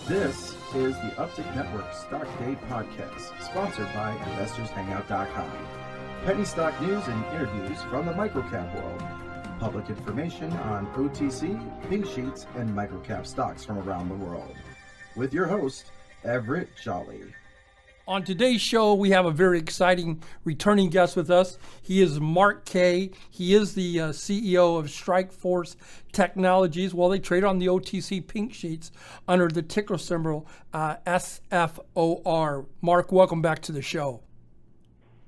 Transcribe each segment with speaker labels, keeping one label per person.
Speaker 1: This is the Uptick Network Stock Day Podcast, sponsored by InvestorsHangout.com. Penny stock news and interviews from the microcap world. Public information on OTC, pink sheets, and microcap stocks from around the world. With your host, Everett Jolly.
Speaker 2: On today's show, we have a very exciting returning guest with us. He is Mark Kay. He is the CEO of StrikeForce Technologies. Well, they trade on the OTC pink sheets under the ticker symbol SFOR. Mark, welcome back to the show.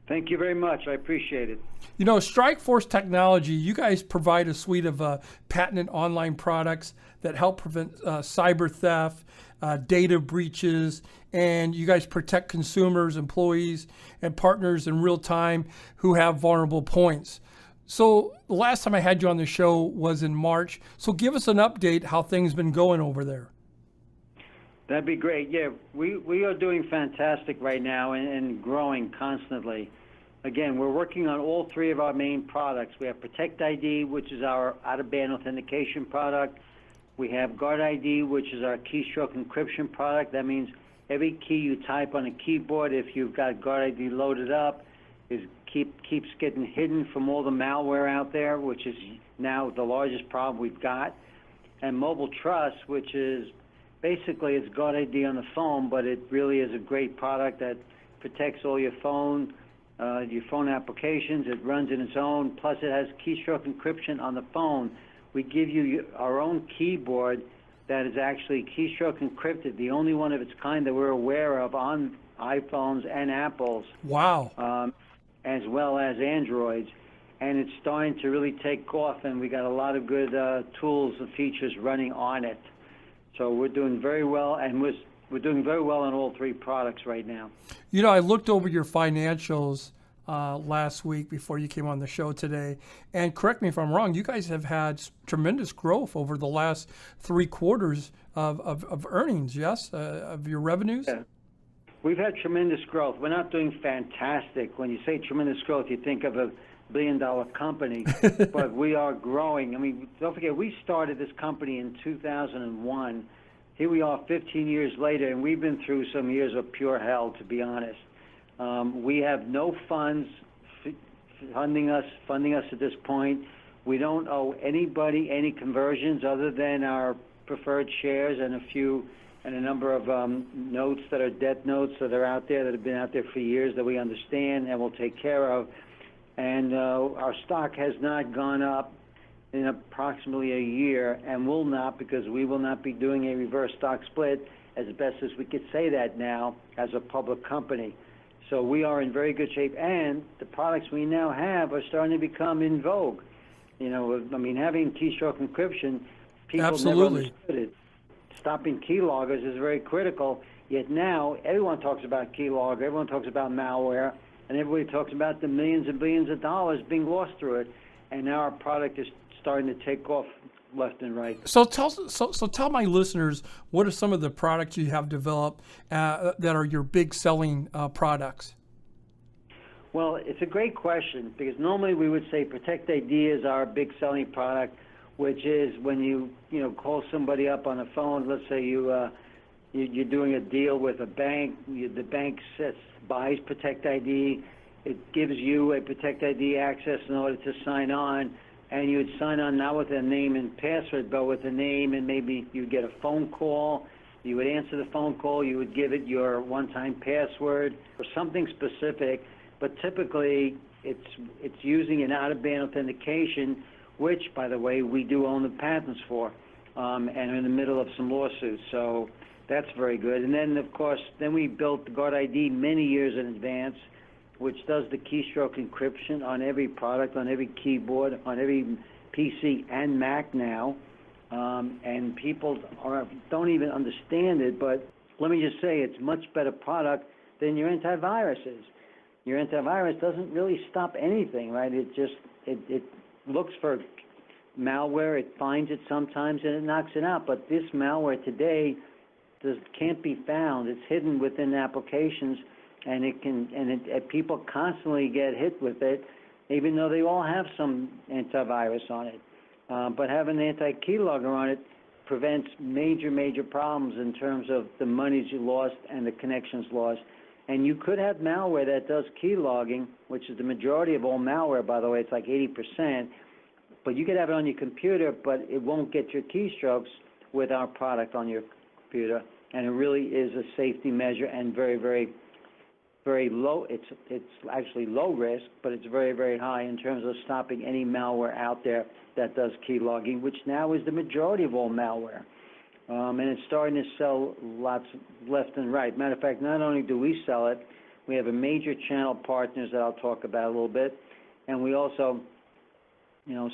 Speaker 3: Thank you very much. I appreciate it.
Speaker 2: You know, StrikeForce Technology, you guys provide a suite of patented online products that help prevent cyber theft, data breaches, and you guys protect consumers, employees, and partners in real time who have vulnerable points. So the last time I had you on the show was in March. So give us an update how things been going over there.
Speaker 3: That'd be great. Yeah, we are doing fantastic right now and growing constantly. Again, we're working on all three of our main products. We have Protect ID, which is our out-of-band authentication product. We have Guard ID, which is our keystroke encryption product. That means every key you type on a keyboard, if you've got Guard ID loaded up, keeps getting hidden from all the malware out there, which is now the largest problem we've got. And Mobile Trust, which is basically it's Guard ID on the phone, but it really is a great product that protects all your phone applications. It runs in its own. Plus, it has keystroke encryption on the phone. We give you our own keyboard that is actually keystroke encrypted, the only one of its kind that we're aware of on iPhones and Apples.
Speaker 2: Wow.
Speaker 3: As well as Androids. And it's starting to really take off, and we got a lot of good tools and features running on it. So we're doing very well, and we're doing very well on all three products right now.
Speaker 2: You know, I looked over your financials last week before you came on the show today, and correct me if I'm wrong, you guys have had tremendous growth over the last 3 quarters of earnings, yes, of your revenues?
Speaker 3: Yeah. We've had tremendous growth. We're not doing fantastic. When you say tremendous growth, you think of a billion-dollar company, but we are growing. I mean, don't forget, we started this company in 2001. Here we are 15 years later, and we've been through some years of pure hell, to be honest. We have no funds funding us at this point. We don't owe anybody any conversions other than our preferred shares and a number of notes that are debt notes that are out there that have been out there for years that we understand and will take care of. And our stock has not gone up in approximately a year and will not, because we will not be doing a reverse stock split, as best as we could say that now as a public company. So we are in very good shape, and the products we now have are starting to become in vogue. You know, I mean, having keystroke encryption, people
Speaker 2: Absolutely.
Speaker 3: never understood it. Stopping keyloggers is very critical, yet now everyone talks about keylogger, everyone talks about malware, and everybody talks about the millions and billions of dollars being lost through it, and now our product is starting to take off left and right.
Speaker 2: So tell my listeners, what are some of the products you have developed that are your big selling products?
Speaker 3: Well, it's a great question, because normally we would say Protect ID is our big selling product, which is when you call somebody up on the phone. Let's say you're doing a deal with a bank. The bank buys Protect ID. It gives you a Protect ID access in order to sign on. And you would sign on not with a name and password, but with a name, and maybe you get a phone call. You would answer the phone call. You would give it your one-time password or something specific. But typically, it's using an out-of-band authentication, which, by the way, we do own the patents for, and are in the middle of some lawsuits. So that's very good. And then, of course, we built the Guard ID many years in advance, which does the keystroke encryption on every product, on every keyboard, on every PC and Mac now. And people don't even understand it, but let me just say it's a much better product than your antivirus is. Your antivirus doesn't really stop anything, right? It looks for malware, it finds it sometimes, and it knocks it out. But this malware today can't be found. It's hidden within applications, and people constantly get hit with it, even though they all have some antivirus on it. But having an anti-keylogger on it prevents major problems in terms of the monies you lost and the connections lost. And you could have malware that does key logging, which is the majority of all malware, by the way. It's like 80%. But you could have it on your computer, but it won't get your keystrokes with our product on your computer. And it really is a safety measure and very low. It's actually low risk, but it's very high in terms of stopping any malware out there that does key logging, which now is the majority of all malware. And it's starting to sell lots left and right. Matter of fact, not only do we sell it, we have a major channel partners that I'll talk about a little bit, and we also,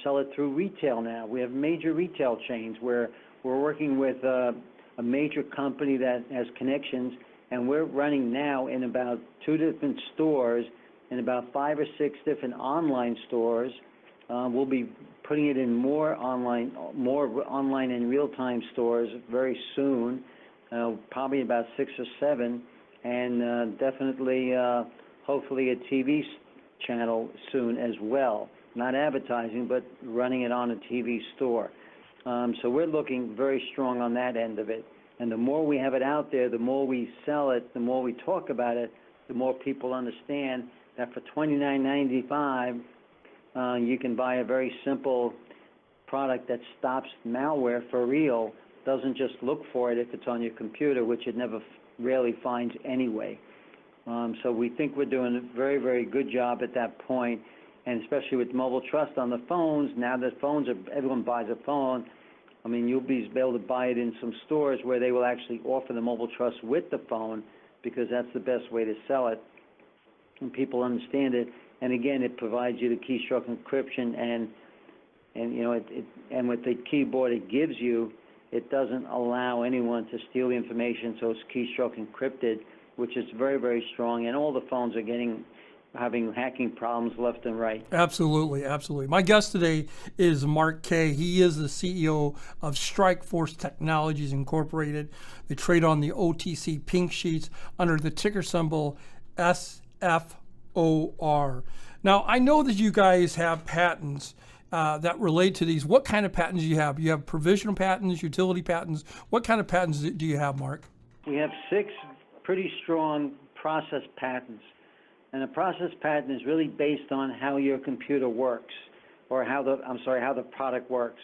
Speaker 3: sell it through retail now. We have major retail chains where we're working with a major company that has connections, and we're running now in about 2 different stores, in about 5 or 6 different online stores. We'll be putting it in more online and real-time stores very soon, probably about 6 or 7, and definitely, hopefully, a TV channel soon as well. Not advertising, but running it on a TV store. So we're looking very strong on that end of it. And the more we have it out there, the more we sell it, the more we talk about it, the more people understand that for $29.95, you can buy a very simple product that stops malware for real, doesn't just look for it if it's on your computer, which it rarely finds anyway. So we think we're doing a very good job at that point, and especially with Mobile Trust on the phones. Now that everyone buys a phone, I mean, you'll be able to buy it in some stores where they will actually offer the Mobile Trust with the phone, because that's the best way to sell it, and people understand it. And again, it provides you the keystroke encryption, and with the keyboard it gives you, it doesn't allow anyone to steal the information, so it's keystroke encrypted, which is very strong. And all the phones are having hacking problems left and right.
Speaker 2: Absolutely. My guest today is Mark Kay. He is the CEO of StrikeForce Technologies Incorporated. They trade on the OTC Pink Sheets under the ticker symbol SFOR. Now, I know that you guys have patents that relate to these. What kind of patents do you have? You have provisional patents, utility patents. What kind of patents do you have, Mark?
Speaker 3: We have 6 pretty strong process patents. And a process patent is really based on how your computer works, or how the product works.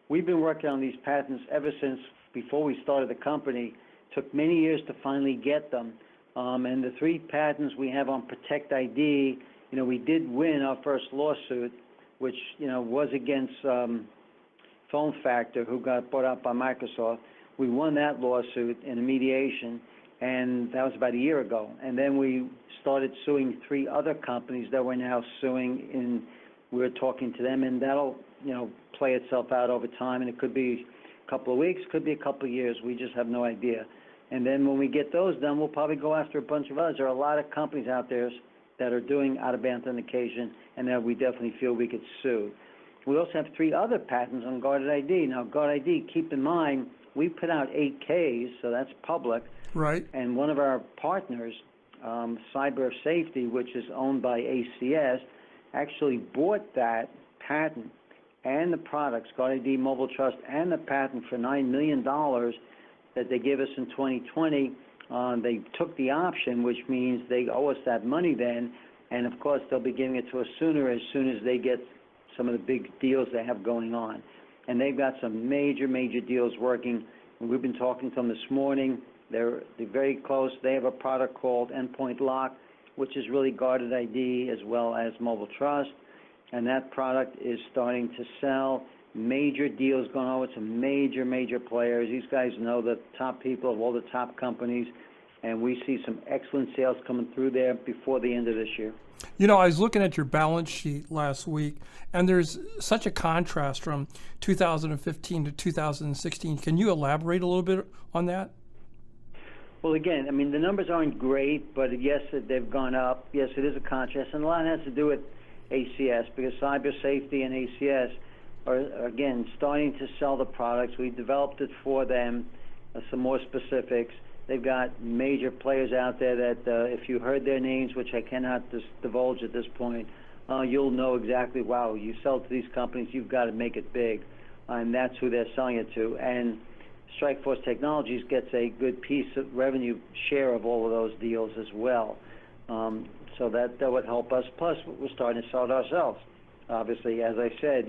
Speaker 3: We've been working on these patents ever since before we started the company. Took many years to finally get them. And the 3 patents we have on Protect ID, we did win our first lawsuit, which was against Phone Factor, who got bought out by Microsoft. We won that lawsuit in a mediation, and that was about a year ago. And then we started suing 3 other companies that we're now suing, and we're talking to them, and that'll play itself out over time, and it could be a couple of weeks, could be a couple of years. We just have no idea. And then when we get those done, we'll probably go after a bunch of others. There are a lot of companies out there that are doing out-of-band authentication, and that we definitely feel we could sue. We also have 3 other patents on guarded ID. Now, guarded ID, keep in mind, we put out 8Ks, so that's public.
Speaker 2: Right.
Speaker 3: And one of our partners, Cyber Safety, which is owned by ACS, actually bought that patent and the products, guarded ID, Mobile Trust, and the patent for $9 million that they gave us in 2020. They took the option, which means they owe us that money then, and of course they'll be giving it to us as soon as they get some of the big deals they have going on. And they've got some major deals working. And we've been talking to them this morning. They're very close. They have a product called Endpoint Lock, which is really guarded ID as well as Mobile Trust, and that product is starting to sell. Major deals going on with some major players. These guys know the top people of all the top companies, and we see some excellent sales coming through there before the end of this year.
Speaker 2: I was looking at your balance sheet last week, and there's such a contrast from 2015 to 2016. Can you elaborate a little bit on that?
Speaker 3: Well, again, I mean, the numbers aren't great, but yes, they've gone up. Yes, it is a contrast, and a lot has to do with ACS, because Cyber Safety and ACS are, again, starting to sell the products. We developed it for them, some more specifics. They've got major players out there that if you heard their names, which I cannot divulge at this point, you'll know exactly, wow, you sell to these companies, you've got to make it big. And that's who they're selling it to. And StrikeForce Technologies gets a good piece of revenue share of all of those deals as well. So that would help us. Plus, we're starting to sell it ourselves. Obviously, as I said,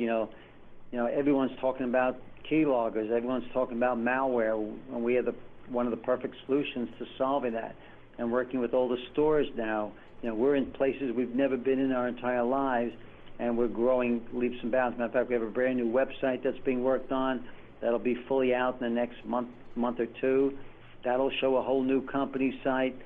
Speaker 3: everyone's talking about keyloggers, everyone's talking about malware, and we are one of the perfect solutions to solving that. And working with all the stores now, we're in places we've never been in our entire lives, and we're growing leaps and bounds. Matter of fact, we have a brand new website that's being worked on that'll be fully out in the next month or two. That'll show a whole new company site.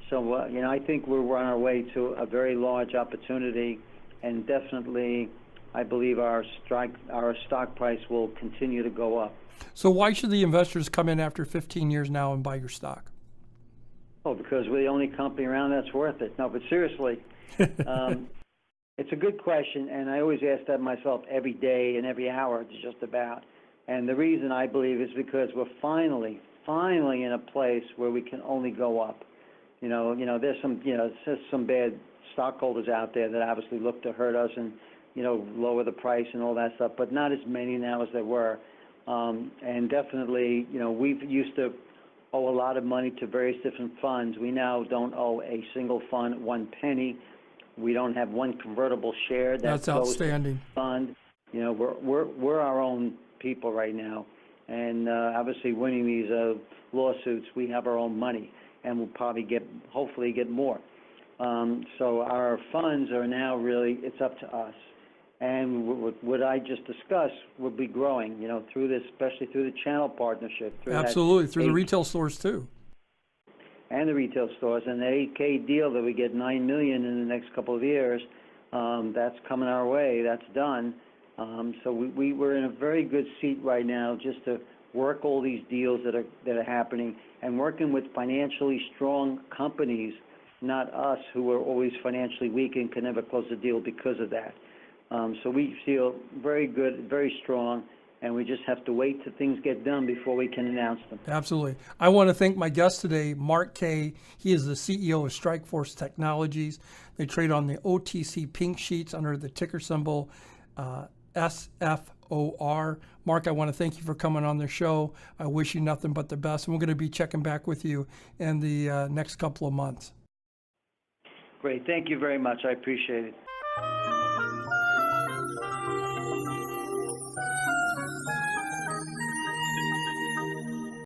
Speaker 3: So, I think we're on our way to a very large opportunity, and definitely, I believe our stock price will continue to go up.
Speaker 2: So why should the investors come in after 15 years now and buy your stock?
Speaker 3: Oh, because we're the only company around that's worth it. No, but seriously, it's a good question, and I always ask that myself every day and every hour, just about. And the reason I believe is because we're finally in a place where we can only go up. There's some bad stockholders out there that obviously look to hurt us and lower the price and all that stuff, but not as many now as there were. And definitely, we've used to owe a lot of money to various different funds. We now don't owe a single fund one penny. We don't have one convertible share
Speaker 2: that's outstanding.
Speaker 3: Fund. We're our own people right now, and obviously winning these lawsuits, we have our own money, and we'll probably hopefully get more. So our funds are now really, it's up to us. And what I just discussed would be growing, through this, especially through the channel partnership.
Speaker 2: Absolutely, through the retail stores too.
Speaker 3: And the retail stores, and the 8K deal that we get $9 million in the next couple of years, that's coming our way. That's done. So we're in a very good seat right now, just to work all these deals that are happening, and working with financially strong companies, not us, who are always financially weak and can never close a deal because of that. So we feel very good, very strong, and we just have to wait till things get done before we can announce them.
Speaker 2: Absolutely. I want to thank my guest today, Mark Kay. He is the CEO of StrikeForce Technologies. They trade on the OTC Pink Sheets under the ticker symbol SFOR. Mark, I want to thank you for coming on the show. I wish you nothing but the best, and we're going to be checking back with you in the next couple of months.
Speaker 3: Great. Thank you very much. I appreciate it.